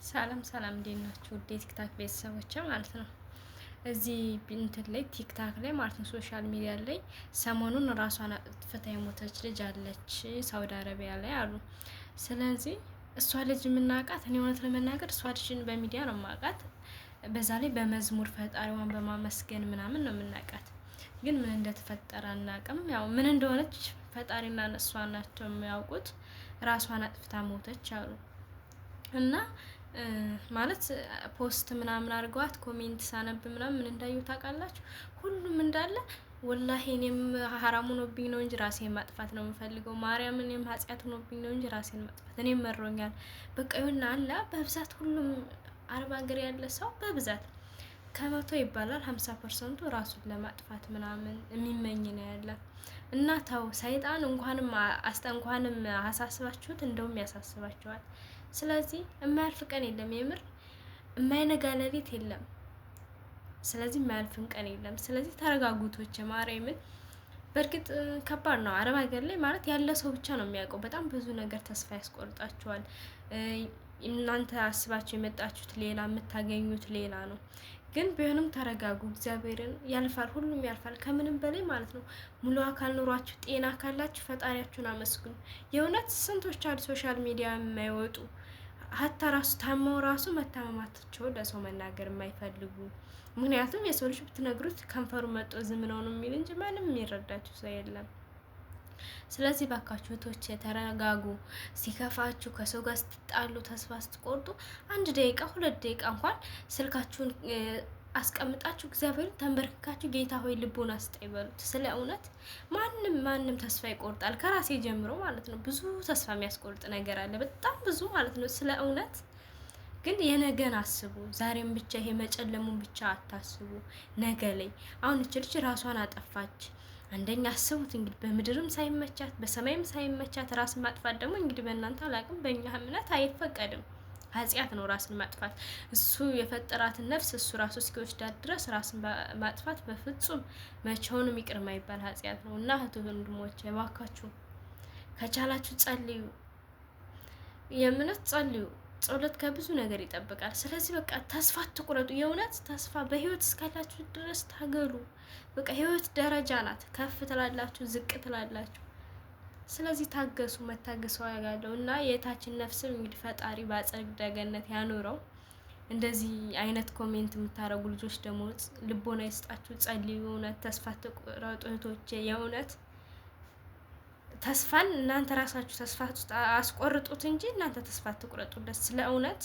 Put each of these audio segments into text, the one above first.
ሰላም ሰላም እንዴት ናችሁ? ውድ የቲክታክ ቤተሰቦች ማለት ነው። እዚህ እንትን ላይ ቲክታክ ላይ ማለት ነው ሶሻል ሚዲያ ላይ ሰሞኑን ራሷን አጥፍታ የሞተች ልጅ አለች ሳውዲ አረቢያ ላይ አሉ። ስለዚህ እሷ ልጅ የምናውቃት እኔ እውነት ለመናገር እሷ ልጅን በሚዲያ ነው የማውቃት። በዛ ላይ በመዝሙር ፈጣሪዋን በማመስገን ምናምን ነው የምናውቃት። ግን ምን እንደተፈጠረ አናውቅም። ያው ምን እንደሆነች ፈጣሪና እሷ ናቸው የሚያውቁት። ራሷን አጥፍታ ሞተች አሉ እና ማለት ፖስት ምናምን አድርገዋት ኮሜንት ሳነብ ምናምን ምን እንዳዩ ታውቃላችሁ? ሁሉም እንዳለ ወላሂ እኔም ሀራም ሆኖብኝ ነው እንጂ ራሴን ማጥፋት ነው የምፈልገው። ማርያም እኔም ኃጢአት ሆኖብኝ ነው እንጂ ራሴን ማጥፋት እኔም መሮኛል። በቃ ይሁን አለ በብዛት ሁሉም አረብ ሀገር ያለ ሰው በብዛት ከመቶ ይባላል 50% ራሱን ለማጥፋት ምናምን የሚመኝ ነው ያለ እና ተው ሰይጣን እንኳንም አሳስባችሁት እንደውም ያሳስባችኋል። ስለዚህ የማያልፍ ቀን የለም፣ የምር የማይነጋ ሌሊት የለም። ስለዚህ የማያልፍን ቀን የለም። ስለዚህ ተረጋጉቶች ማርያምን። በእርግጥ ከባድ ነው አረብ ሀገር ላይ ማለት ያለ ሰው ብቻ ነው የሚያውቀው። በጣም ብዙ ነገር ተስፋ ያስቆርጣችኋል። እናንተ አስባችሁ የመጣችሁት ሌላ የምታገኙት ሌላ ነው። ግን ቢሆንም ተረጋጉ። እግዚአብሔርን ያልፋል፣ ሁሉም ያልፋል። ከምንም በላይ ማለት ነው ሙሉ አካል ኑሯችሁ ጤና ካላችሁ ፈጣሪያችሁን አመስግኑ። የእውነት ስንቶች አሉ ሶሻል ሚዲያ የማይወጡ ሀታ ራሱ ታመው ራሱ መታመማታቸውን ለሰው መናገር የማይፈልጉ። ምክንያቱም የሰው ልጅ ብትነግሩት ከንፈሩ መጦ ዝም ነው የሚል እንጂ ማንም የሚረዳችሁ ሰው የለም። ስለዚህ ባካችሁ እህቶቼ ተረጋጉ። ሲከፋችሁ፣ ከሰው ጋር ስትጣሉ፣ ተስፋ ስትቆርጡ 1 ደቂቃ 2 ደቂቃ እንኳን ስልካችሁን አስቀምጣችሁ እግዚአብሔርን ተንበርክካችሁ ጌታ ሆይ ልቦና ስጠኝ በሉት። ስለ እውነት ማንም ተስፋ ይቆርጣል፣ ከራሴ ጀምሮ ማለት ነው። ብዙ ተስፋ የሚያስቆርጥ ነገር አለ፣ በጣም ብዙ ማለት ነው። ስለ እውነት ግን የነገን አስቡ። ዛሬም ብቻ ይሄ መጨለሙን ብቻ አታስቡ። ነገ ላይ አሁን እችልች ራሷን አጠፋች። አንደኛ አስቡት እንግዲህ በምድርም ሳይመቻት በሰማይም ሳይመቻት ራስን ማጥፋት ደግሞ እንግዲህ በእናንተ አላቅም፣ በእኛ እምነት አይፈቀድም። ኃጢአት ነው ራስን ማጥፋት። እሱ የፈጠራትን ነፍስ እሱ ራሱ እስኪወስዳት ድረስ ራስን ማጥፋት በፍጹም መቼውንም ይቅር የማይባል ኃጢአት ነው። እና እህት ወንድሞቼ እባካችሁ ከቻላችሁ ጸልዩ፣ የእምነት ጸልዩ። ጸሎት ከብዙ ነገር ይጠብቃል። ስለዚህ በቃ ተስፋ አትቁረጡ። የእውነት ተስፋ በህይወት እስካላችሁ ድረስ ታገሉ። በቃ ህይወት ደረጃ ናት። ከፍ ትላላችሁ፣ ዝቅ ትላላችሁ። ስለዚህ ታገሱ። መታገስ ዋጋ አለው እና የታችን ነፍስም እንግዲህ ፈጣሪ በአጸደ ገነት ያኖረው። እንደዚህ አይነት ኮሜንት የምታረጉ ልጆች ደግሞ ልቦና ይስጣችሁ፣ ጸልዩ። እውነት ተስፋ አትቁረጡ እህቶቼ። የእውነት ተስፋን እናንተ ራሳችሁ ተስፋ አስቆርጡት እንጂ እናንተ ተስፋ አትቁረጡለት። ስለ እውነት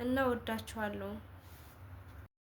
እና ወዳችኋለሁ።